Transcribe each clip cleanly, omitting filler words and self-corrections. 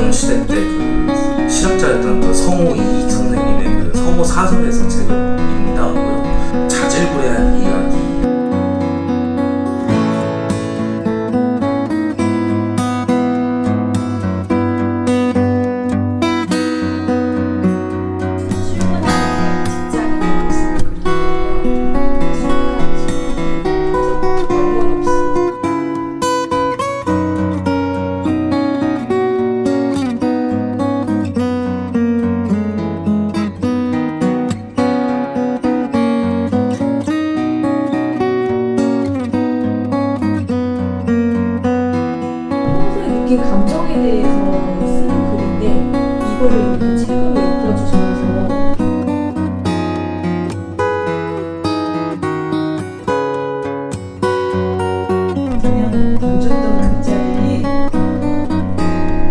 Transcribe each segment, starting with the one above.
조선시대 때 그 실학자였던 그 성우 이익 선생님의 그 서모 사설에서 책입니다. 그 자질구레한 이야기. 느낀 감정에 대해서 쓰는 글인데 이거를 이렇게 책으로 읽어주시면서 그냥 던졌던 글자들이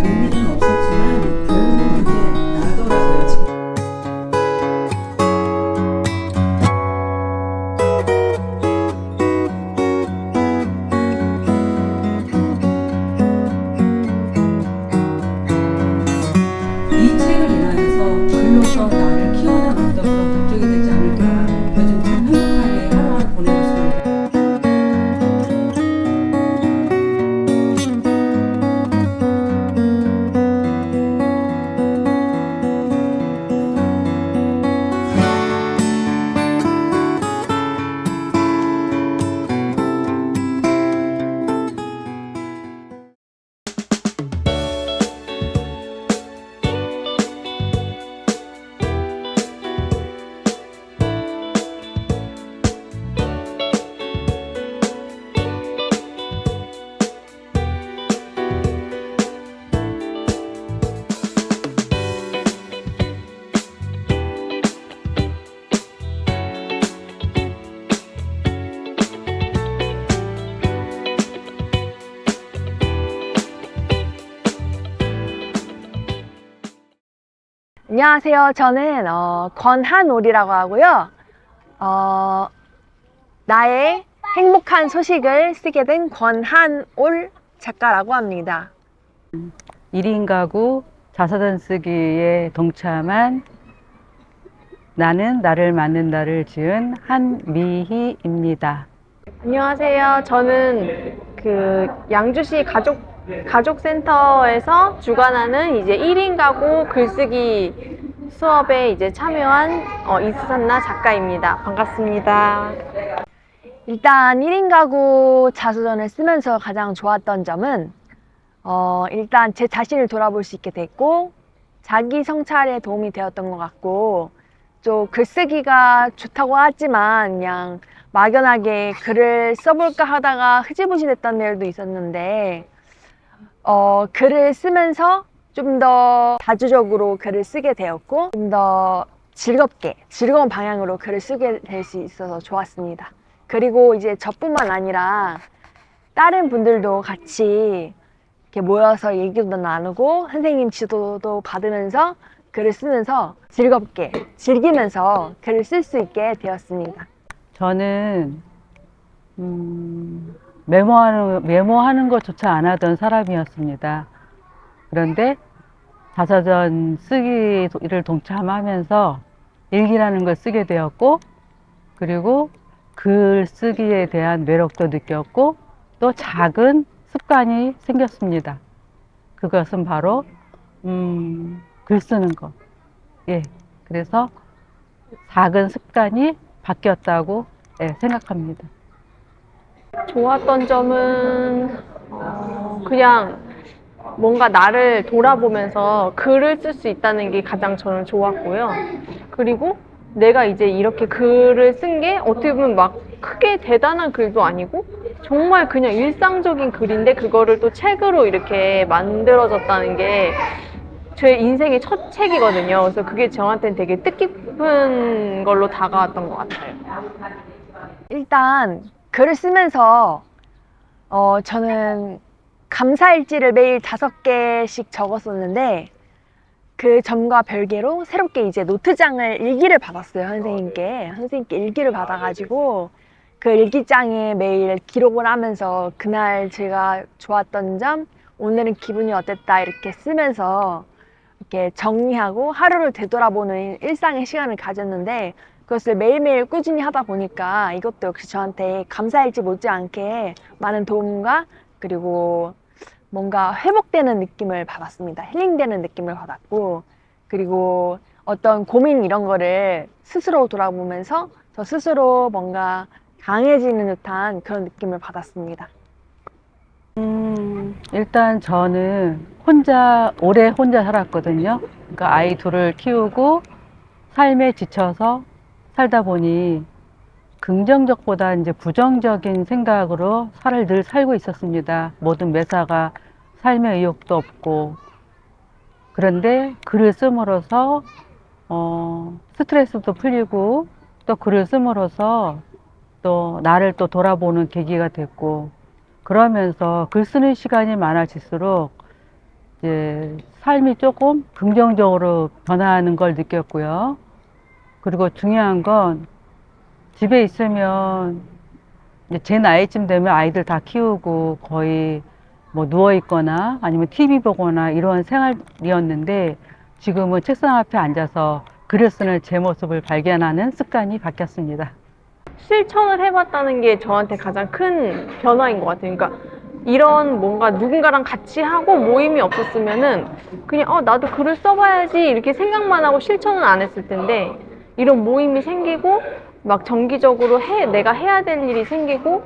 의미는 없었지만 결국은 이제 나더라고요. 지금. 이 책을 인하여서 글로서 나를 키워나가는 그런 목적이 되지 않을까. 요즘 참 행복하게 하루하루 보내고 있습니다. 안녕하세요. 저는 권한올이라고 하고요. 나의 행복한 소식을 쓰게 된 권한올 작가라고 합니다. 1인 가구 자서전 쓰기에 동참한 나는 나를 만든다를 지은 한미희입니다. 안녕하세요. 저는 그 양주시 가족센터에서 주관하는 이제 1인 가구 글쓰기 수업에 이제 참여한 이수산나 작가입니다. 반갑습니다. 일단 1인 가구 자서전을 쓰면서 가장 좋았던 점은 일단 제 자신을 돌아볼 수 있게 됐고 자기 성찰에 도움이 되었던 것 같고 좀 글쓰기가 좋다고 하지만 그냥 막연하게 글을 써볼까 하다가 흐지부지 됐던 날도 있었는데 글을 쓰면서 좀 더 다주적으로 글을 쓰게 되었고 좀 더 즐거운 방향으로 글을 쓰게 될 수 있어서 좋았습니다. 그리고 이제 저뿐만 아니라 다른 분들도 같이 이렇게 모여서 얘기도 나누고 선생님 지도도 받으면서 글을 쓰면서 즐기면서 글을 쓸 수 있게 되었습니다. 저는 메모하는 것조차 안 하던 사람이었습니다. 그런데 자서전 쓰기를 동참하면서 일기라는 걸 쓰게 되었고, 그리고 글 쓰기에 대한 매력도 느꼈고, 또 작은 습관이 생겼습니다. 그것은 바로 글 쓰는 것. 예, 그래서 작은 습관이 바뀌었다고 생각합니다. 좋았던 점은 그냥 뭔가 나를 돌아보면서 글을 쓸 수 있다는 게 가장 저는 좋았고요. 그리고 내가 이제 이렇게 글을 쓴 게 어떻게 보면 막 크게 대단한 글도 아니고 정말 그냥 일상적인 글인데 그거를 또 책으로 이렇게 만들어졌다는 게 제 인생의 첫 책이거든요. 그래서 그게 저한테는 되게 뜻깊은 걸로 다가왔던 것 같아요. 일단 글을 쓰면서 저는 감사일지를 매일 5개씩 적었었는데 그 점과 별개로 새롭게 이제 노트장을 일기를 받았어요. 선생님께 일기를 받아가지고 그 일기장에 매일 기록을 하면서 그날 제가 좋았던 점 오늘은 기분이 어땠다 이렇게 쓰면서 이렇게 정리하고 하루를 되돌아보는 일상의 시간을 가졌는데, 그것을 매일매일 꾸준히 하다 보니까 이것도 역시 저한테 감사일지 못지않게 많은 도움과 그리고 뭔가 회복되는 느낌을 받았습니다. 힐링되는 느낌을 받았고, 그리고 어떤 고민 이런 거를 스스로 돌아보면서 저 스스로 뭔가 강해지는 듯한 그런 느낌을 받았습니다. 일단 저는 오래 혼자 살았거든요. 그러니까 아이 둘을 키우고 삶에 지쳐서 살다 보니 긍정적보다 이제 부정적인 생각으로 늘 살고 있었습니다. 모든 매사가 삶의 의욕도 없고. 그런데 글을 씀으로써 스트레스도 풀리고, 또 글을 씀으로써 또 나를 또 돌아보는 계기가 됐고, 그러면서 글 쓰는 시간이 많아질수록 이제 삶이 조금 긍정적으로 변화하는 걸 느꼈고요. 그리고 중요한 건 집에 있으면 이제 제 나이쯤 되면 아이들 다 키우고 거의 뭐 누워 있거나 아니면 TV 보거나 이런 생활이었는데, 지금은 책상 앞에 앉아서 글을 쓰는 제 모습을 발견하는 습관이 바뀌었습니다. 실천을 해봤다는 게 저한테 가장 큰 변화인 것 같아요. 그러니까 이런 뭔가 누군가랑 같이 하고 모임이 없었으면은 그냥 나도 글을 써봐야지 이렇게 생각만 하고 실천은 안 했을 텐데, 이런 모임이 생기고 막 정기적으로 내가 해야 될 일이 생기고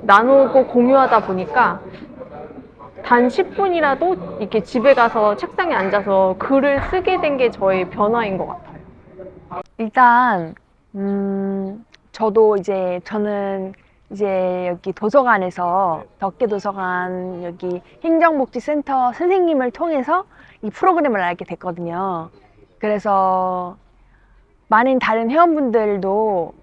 나누고 공유하다 보니까 단 10분이라도 이렇게 집에 가서 책상에 앉아서 글을 쓰게 된 게 저의 변화인 것 같아요. 일단 저는 이제 여기 도서관에서 덕계 도서관 여기 행정복지센터 선생님을 통해서 이 프로그램을 알게 됐거든요. 그래서 많은 다른 회원분들도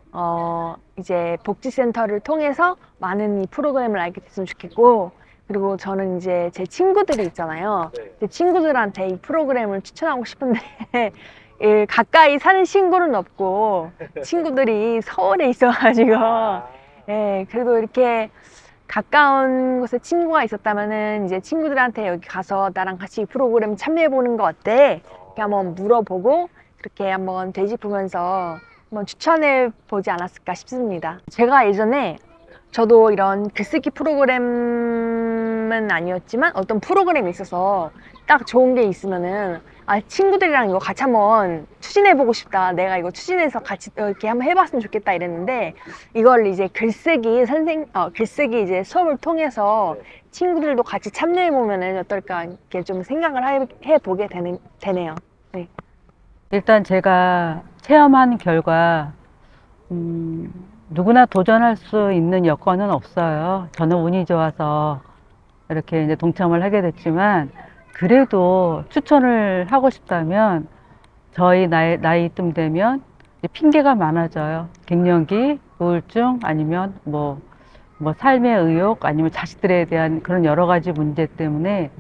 이제 복지센터를 통해서 많은 이 프로그램을 알게 됐으면 좋겠고, 그리고 저는 이제 제 친구들이 있잖아요. 제 친구들한테 이 프로그램을 추천하고 싶은데 가까이 사는 친구는 없고 친구들이 서울에 있어가지고, 예, 그래도 이렇게 가까운 곳에 친구가 있었다면은 이제 친구들한테 여기 가서 나랑 같이 이 프로그램 참여해보는 거 어때? 이렇게 한번 물어보고 그렇게 한번 되짚으면서 한번 추천해보지 않았을까 싶습니다. 제가 예전에 저도 이런 글쓰기 프로그램은 아니었지만 어떤 프로그램이 있어서 딱 좋은 게 있으면은 친구들이랑 이거 같이 한번 추진해보고 싶다. 내가 이거 추진해서 같이 이렇게 한번 해봤으면 좋겠다 이랬는데, 이걸 이제 글쓰기 이제 수업을 통해서 친구들도 같이 참여해보면은 어떨까 이렇게 좀 생각을 해보게 되네요. 네. 일단 제가 체험한 결과 누구나 도전할 수 있는 여건은 없어요. 저는 운이 좋아서 이렇게 이제 동참을 하게 됐지만, 그래도 추천을 하고 싶다면 저희 나이쯤 되면 핑계가 많아져요. 갱년기, 우울증, 아니면 뭐 삶의 의욕, 아니면 자식들에 대한 그런 여러 가지 문제 때문에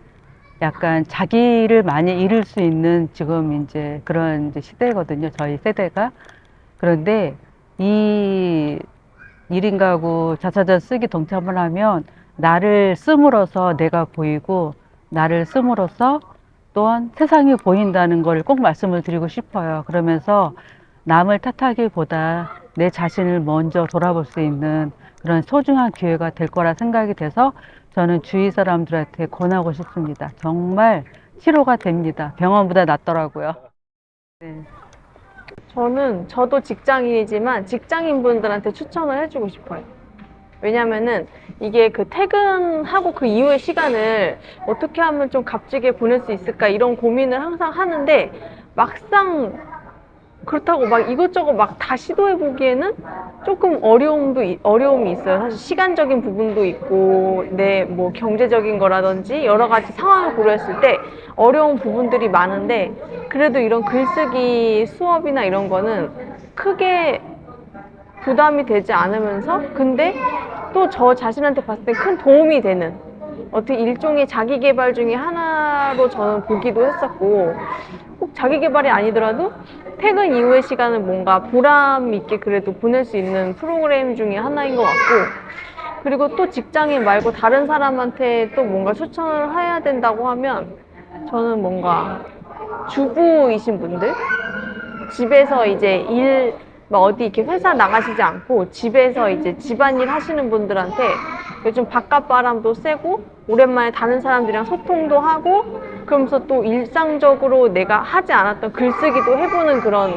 약간 자기를 많이 잃을 수 있는 지금 이제 그런 이제 시대거든요. 저희 세대가. 그런데 이 1인 가구 자사전 쓰기 동참을 하면 나를 씀으로써 내가 보이고, 나를 씀으로써 또한 세상이 보인다는 걸 꼭 말씀을 드리고 싶어요. 그러면서 남을 탓하기보다 내 자신을 먼저 돌아볼 수 있는 그런 소중한 기회가 될 거라 생각이 돼서 저는 주위 사람들한테 권하고 싶습니다. 정말 치료가 됩니다. 병원보다 낫더라고요. 네. 저도 직장인이지만 직장인분들한테 추천을 해주고 싶어요. 왜냐면은 이게 그 퇴근하고 그 이후의 시간을 어떻게 하면 좀 값지게 보낼 수 있을까 이런 고민을 항상 하는데, 막상 그렇다고 막 이것저것 막 다 시도해 보기에는 조금 어려움이 있어요. 사실 시간적인 부분도 있고 내 뭐 경제적인 거라든지 여러 가지 상황을 고려했을 때 어려운 부분들이 많은데, 그래도 이런 글쓰기 수업이나 이런 거는 크게 부담이 되지 않으면서, 근데 또 저 자신한테 봤을 때 큰 도움이 되는 어떻게 일종의 자기 개발 중에 하나로 저는 보기도 했었고, 꼭 자기 개발이 아니더라도 퇴근 이후의 시간을 뭔가 보람 있게 그래도 보낼 수 있는 프로그램 중에 하나인 것 같고, 그리고 또 직장인 말고 다른 사람한테 또 뭔가 추천을 해야 된다고 하면 저는 뭔가 주부이신 분들, 집에서 이제 뭐 어디 이렇게 회사 나가시지 않고 집에서 이제 집안일 하시는 분들한테 요즘 바깥 바람도 쐬고 오랜만에 다른 사람들이랑 소통도 하고 그러면서 또 일상적으로 내가 하지 않았던 글쓰기도 해보는 그런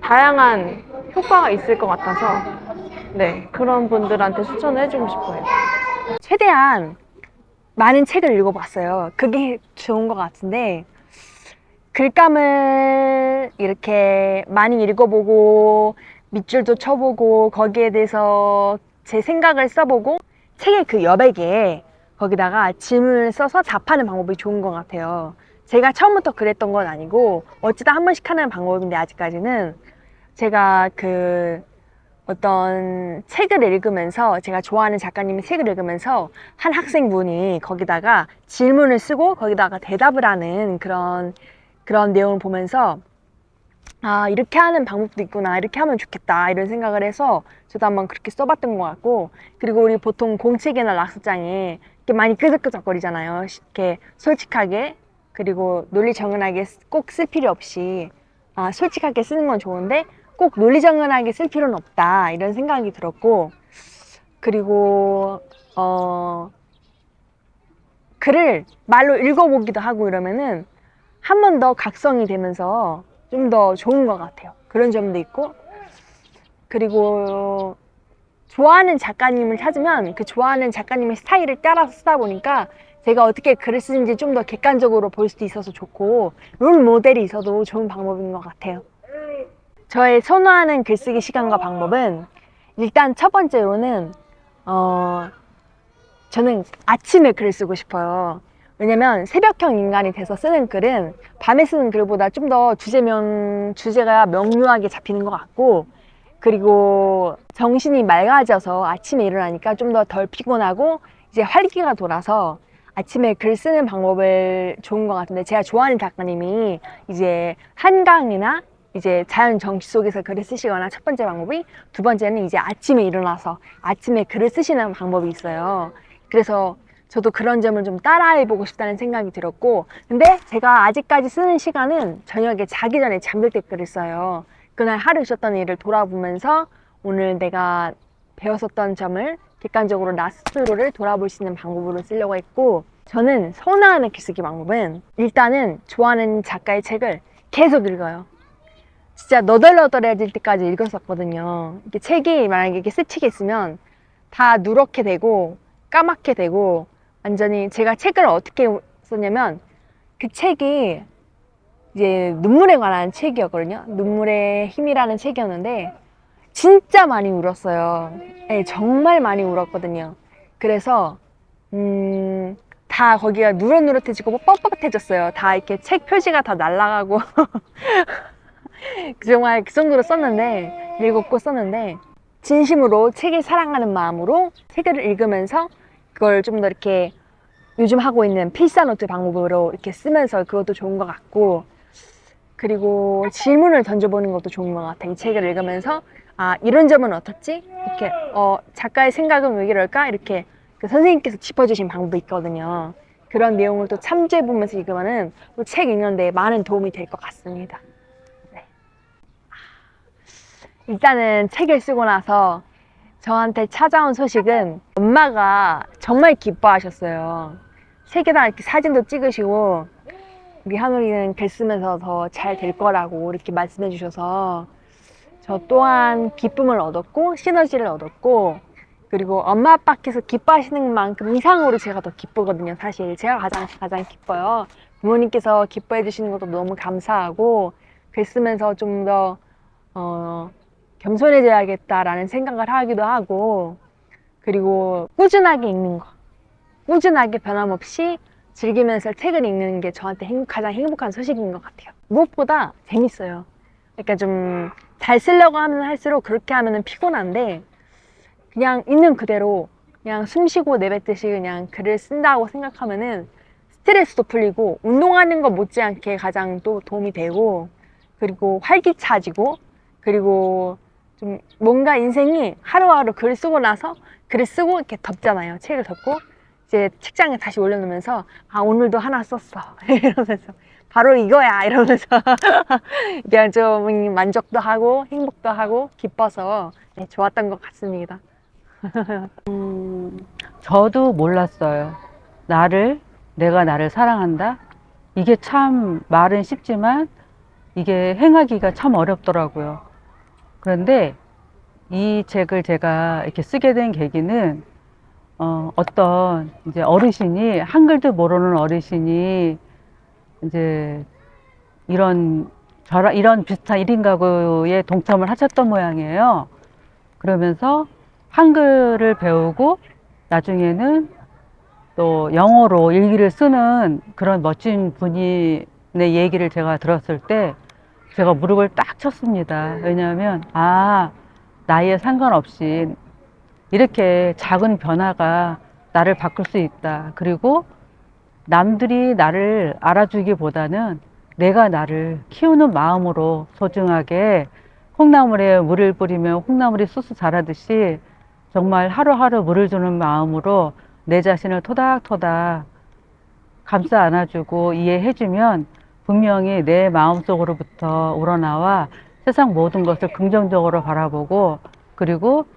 다양한 효과가 있을 것 같아서 네, 그런 분들한테 추천을 해주고 싶어요. 최대한 많은 책을 읽어봤어요. 그게 좋은 것 같은데 글감을 이렇게 많이 읽어보고 밑줄도 쳐보고 거기에 대해서 제 생각을 써보고 책의 그 여백에 거기다가 질문을 써서 답하는 방법이 좋은 것 같아요. 제가 처음부터 그랬던 건 아니고 어찌다 한 번씩 하는 방법인데 아직까지는 제가 그 어떤 책을 읽으면서 제가 좋아하는 작가님의 책을 읽으면서 한 학생분이 거기다가 질문을 쓰고 거기다가 대답을 하는 그런 내용을 보면서 아 이렇게 하는 방법도 있구나 이렇게 하면 좋겠다 이런 생각을 해서 저도 한번 그렇게 써봤던 것 같고 그리고 우리 보통 공책이나 낙서장에 이렇게 많이 끄적끄적거리잖아요. 이렇게 솔직하게 그리고 논리정연하게 꼭 쓸 필요 없이 솔직하게 쓰는 건 좋은데 꼭 논리정연하게 쓸 필요는 없다 이런 생각이 들었고 그리고 글을 말로 읽어보기도 하고 이러면은 한 번 더 각성이 되면서 좀 더 좋은 것 같아요. 그런 점도 있고 그리고 좋아하는 작가님을 찾으면 그 좋아하는 작가님의 스타일을 따라서 쓰다 보니까 제가 어떻게 글을 쓰는지 좀 더 객관적으로 볼 수도 있어서 좋고 롤 모델이 있어도 좋은 방법인 것 같아요. 저의 선호하는 글쓰기 시간과 방법은 일단 첫 번째로는 저는 아침에 글을 쓰고 싶어요. 왜냐면 새벽형 인간이 돼서 쓰는 글은 밤에 쓰는 글보다 좀 더 주제가 명료하게 잡히는 것 같고 그리고 정신이 맑아져서 아침에 일어나니까 좀 더 덜 피곤하고 이제 활기가 돌아서 아침에 글 쓰는 방법을 좋은 것 같은데 제가 좋아하는 작가님이 이제 한강이나 이제 자연 정치 속에서 글을 쓰시거나 첫 번째 방법이 두 번째는 이제 아침에 일어나서 아침에 글을 쓰시는 방법이 있어요. 그래서 저도 그런 점을 좀 따라해보고 싶다는 생각이 들었고 근데 제가 아직까지 쓰는 시간은 저녁에 자기 전에 잠들 때 글을 써요. 그날 하루 있었던 일을 돌아보면서 오늘 내가 배웠었던 점을 객관적으로 나 스스로를 돌아볼 수 있는 방법으로 쓰려고 했고 저는 선호하는 글쓰기 방법은 일단은 좋아하는 작가의 책을 계속 읽어요. 진짜 너덜너덜해질 때까지 읽었었거든요. 이렇게 책이 만약에 이렇게 새 책이 있으면 다 누렇게 되고 까맣게 되고 완전히 제가 책을 어떻게 썼냐면 그 책이 이제 눈물에 관한 책이었거든요. 눈물의 힘이라는 책이었는데 진짜 많이 울었어요. 네, 정말 많이 울었거든요. 그래서 다 거기가 누릇누릇해지고 뻣뻣해졌어요. 다 이렇게 책 표지가 다 날아가고 정말 그 정도로 썼는데 읽었고 썼는데 진심으로 책을 사랑하는 마음으로 책을 읽으면서 그걸 좀 더 이렇게 요즘 하고 있는 필사노트 방법으로 이렇게 쓰면서 그것도 좋은 것 같고 그리고 질문을 던져보는 것도 좋은 것 같아요. 이 책을 읽으면서 아 이런 점은 어떻지? 이렇게 작가의 생각은 왜 이럴까? 이렇게 그 선생님께서 짚어주신 방법이 있거든요. 그런 내용을 또 참조해보면서 읽으면은 또 책 읽는 데 많은 도움이 될 것 같습니다. 네. 일단은 책을 쓰고 나서 저한테 찾아온 소식은 엄마가 정말 기뻐하셨어요. 책에다 이렇게 사진도 찍으시고 우리 하늘이는 글 쓰면서 더 잘 될 거라고 이렇게 말씀해 주셔서 저 또한 기쁨을 얻었고 시너지를 얻었고 그리고 엄마 아빠께서 기뻐하시는 만큼 이상으로 제가 더 기쁘거든요. 사실 제가 가장 기뻐요. 부모님께서 기뻐해 주시는 것도 너무 감사하고 글 쓰면서 좀 더 겸손해져야겠다라는 생각을 하기도 하고 그리고 꾸준하게 읽는 거 꾸준하게 변함없이 즐기면서 책을 읽는 게 저한테 가장 행복한 소식인 것 같아요. 무엇보다 재밌어요. 그러니까 좀 잘 쓰려고 하면 할수록 그렇게 하면 피곤한데 그냥 있는 그대로 그냥 숨 쉬고 내뱉듯이 그냥 글을 쓴다고 생각하면은 스트레스도 풀리고 운동하는 것 못지않게 가장 또 도움이 되고 그리고 활기차지고 그리고 좀 뭔가 인생이 하루하루 글 쓰고 나서 글을 쓰고 이렇게 덮잖아요. 책을 덮고 이제 책장에 다시 올려놓으면서 아 오늘도 하나 썼어 이러면서 바로 이거야 이러면서 그냥 좀 만족도 하고 행복도 하고 기뻐서 네, 좋았던 것 같습니다. 저도 몰랐어요. 내가 나를 사랑한다? 이게 참 말은 쉽지만 이게 행하기가 참 어렵더라고요. 그런데 이 책을 제가 이렇게 쓰게 된 계기는 어떤 이제 어르신이 한글도 모르는 어르신이 이제 이런 비슷한 1인 가구에 동참을 하셨던 모양이에요. 그러면서 한글을 배우고 나중에는 또 영어로 일기를 쓰는 그런 멋진 분의 얘기를 제가 들었을 때 제가 무릎을 딱 쳤습니다. 왜냐하면 나이에 상관없이 이렇게 작은 변화가 나를 바꿀 수 있다. 그리고 남들이 나를 알아주기보다는 내가 나를 키우는 마음으로 소중하게 콩나물에 물을 뿌리면 콩나물이 쑥쑥 자라듯이 정말 하루하루 물을 주는 마음으로 내 자신을 토닥토닥 감싸 안아주고 이해해주면 분명히 내 마음속으로부터 우러나와 세상 모든 것을 긍정적으로 바라보고 그리고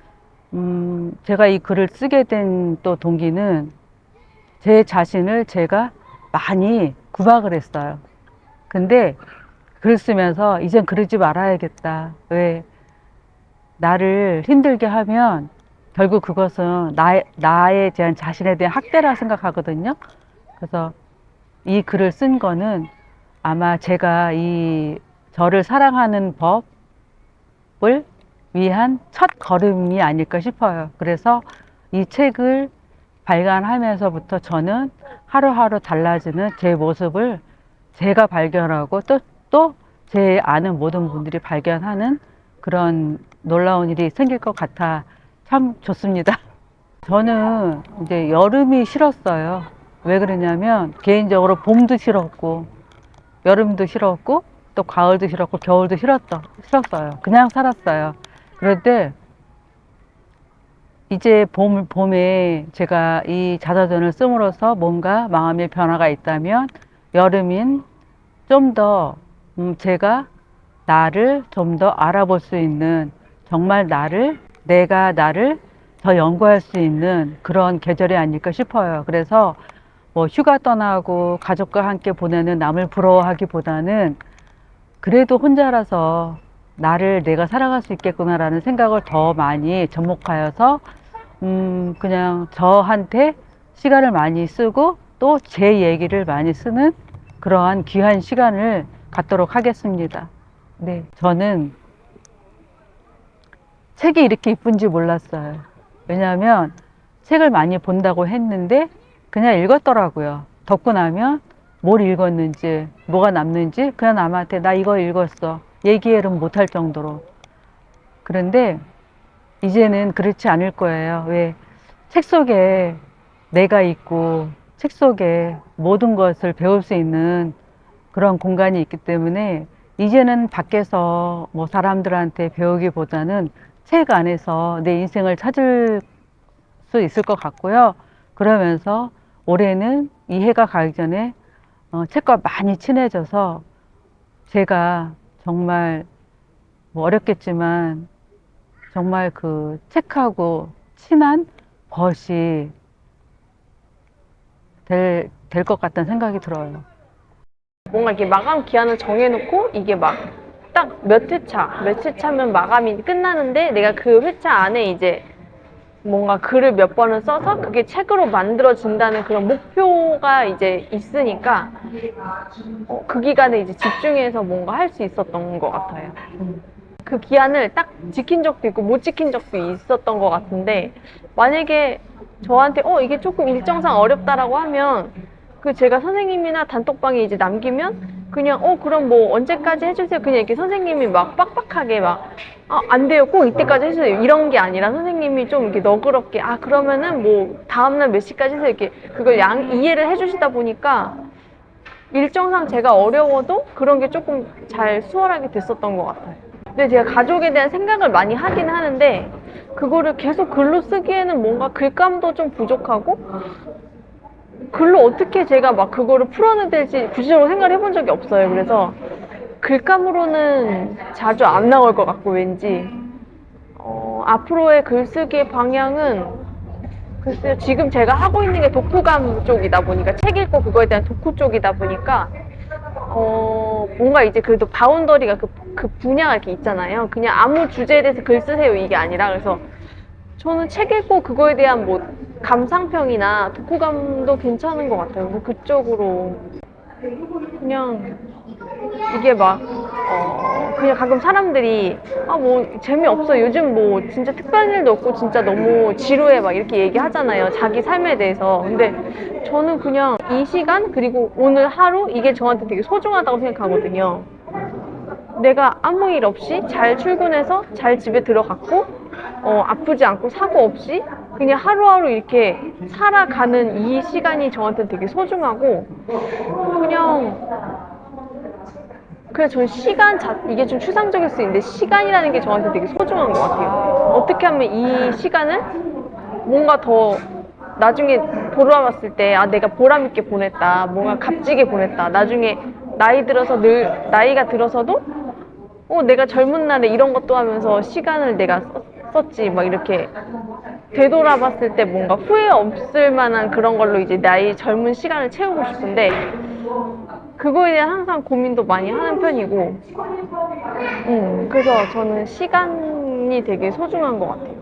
제가 이 글을 쓰게 된 또 동기는 제 자신을 제가 많이 구박을 했어요. 근데 글 쓰면서 이젠 그러지 말아야겠다. 왜? 나를 힘들게 하면 결국 그것은 나에 대한 자신에 대한 학대라 생각하거든요. 그래서 이 글을 쓴 거는 아마 제가 이 저를 사랑하는 법을 위한 첫 걸음이 아닐까 싶어요. 그래서 이 책을 발간하면서부터 저는 하루하루 달라지는 제 모습을 제가 발견하고 또 제 아는 모든 분들이 발견하는 그런 놀라운 일이 생길 것 같아 참 좋습니다. 저는 이제 여름이 싫었어요. 왜 그러냐면 개인적으로 봄도 싫었고 여름도 싫었고 또 가을도 싫었고 겨울도 싫었어요. 그냥 살았어요. 그런데 이제 봄에 제가 이 자서전을 씀으로써 뭔가 마음의 변화가 있다면 여름인 좀 더 제가 나를 좀 더 알아볼 수 있는 정말 내가 나를 더 연구할 수 있는 그런 계절이 아닐까 싶어요. 그래서 뭐 휴가 떠나고 가족과 함께 보내는 남을 부러워하기보다는 그래도 혼자라서 나를 내가 살아갈 수 있겠구나라는 생각을 더 많이 접목하여서 그냥 저한테 시간을 많이 쓰고 또 제 얘기를 많이 쓰는 그러한 귀한 시간을 갖도록 하겠습니다. 네, 저는 책이 이렇게 이쁜지 몰랐어요. 왜냐하면 책을 많이 본다고 했는데 그냥 읽었더라고요. 덮고 나면 뭘 읽었는지 뭐가 남는지 그냥 남한테 나 이거 읽었어 얘기를 못할 정도로. 그런데 이제는 그렇지 않을 거예요. 왜? 책 속에 내가 있고 책 속에 모든 것을 배울 수 있는 그런 공간이 있기 때문에 이제는 밖에서 뭐 사람들한테 배우기보다는 책 안에서 내 인생을 찾을 수 있을 것 같고요. 그러면서 올해는 이 해가 가기 전에 책과 많이 친해져서 제가 정말 뭐 어렵겠지만 정말 그 책하고 친한 벗이 될 것 같다는 생각이 들어요. 뭔가 이렇게 마감 기한을 정해놓고 이게 막 딱 몇 회차면 마감이 끝나는데 내가 그 회차 안에 이제 뭔가 글을 몇 번을 써서 그게 책으로 만들어진다는 그런 목표가 이제 있으니까 그 기간에 이제 집중해서 뭔가 할 수 있었던 것 같아요. 그 기한을 딱 지킨 적도 있고 못 지킨 적도 있었던 것 같은데 만약에 저한테 이게 조금 일정상 어렵다라고 하면 그 제가 선생님이나 단톡방에 이제 남기면 그냥 그럼 뭐 언제까지 해주세요. 그냥 이렇게 선생님이 막 빡빡하게 막 안 돼요. 꼭 이때까지 해주세요. 이런 게 아니라 선생님이 좀 이렇게 너그럽게 그러면은 뭐 다음날 몇 시까지 해서 이렇게 그걸 이해를 해주시다 보니까 일정상 제가 어려워도 그런 게 조금 잘 수월하게 됐었던 것 같아요. 근데 제가 가족에 대한 생각을 많이 하긴 하는데 그거를 계속 글로 쓰기에는 뭔가 글감도 좀 부족하고 글로 어떻게 제가 막 그거를 풀어내야 될지 구체적으로 생각을 해본 적이 없어요. 그래서 글감으로는 자주 안 나올 것 같고 왠지 앞으로의 글쓰기의 방향은 글쎄요. 지금 제가 하고 있는 게 독후감 쪽이다 보니까 책 읽고 그거에 대한 독후 쪽이다 보니까 뭔가 이제 그래도 바운더리가 그 분야가 이렇게 있잖아요. 그냥 아무 주제에 대해서 글 쓰세요 이게 아니라 그래서 저는 책 읽고 그거에 대한 뭐 감상평이나 독후감도 괜찮은 것 같아요. 뭐 그쪽으로 그냥 이게 막 그냥 가끔 사람들이 뭐 재미없어 요즘 뭐 진짜 특별한 일도 없고 진짜 너무 지루해 막 이렇게 얘기하잖아요. 자기 삶에 대해서. 근데 저는 그냥 이 시간 그리고 오늘 하루 이게 저한테 되게 소중하다고 생각하거든요. 내가 아무 일 없이 잘 출근해서 잘 집에 들어갔고 아프지 않고 사고 없이 그냥 하루하루 이렇게 살아가는 이 시간이 저한테 되게 소중하고 그냥 저는 이게 좀 추상적일 수 있는데 시간이라는 게 저한테 되게 소중한 것 같아요. 어떻게 하면 이 시간을 뭔가 더 나중에 돌아봤을 때 내가 보람 있게 보냈다, 뭔가 값지게 보냈다. 나중에 나이가 들어서도 내가 젊은 날에 이런 것도 하면서 시간을 내가 썼지 막 이렇게 되돌아봤을 때 뭔가 후회 없을 만한 그런 걸로 이제 나의 젊은 시간을 채우고 싶은데 그거에 대한 항상 고민도 많이 하는 편이고 그래서 저는 시간이 되게 소중한 것 같아요.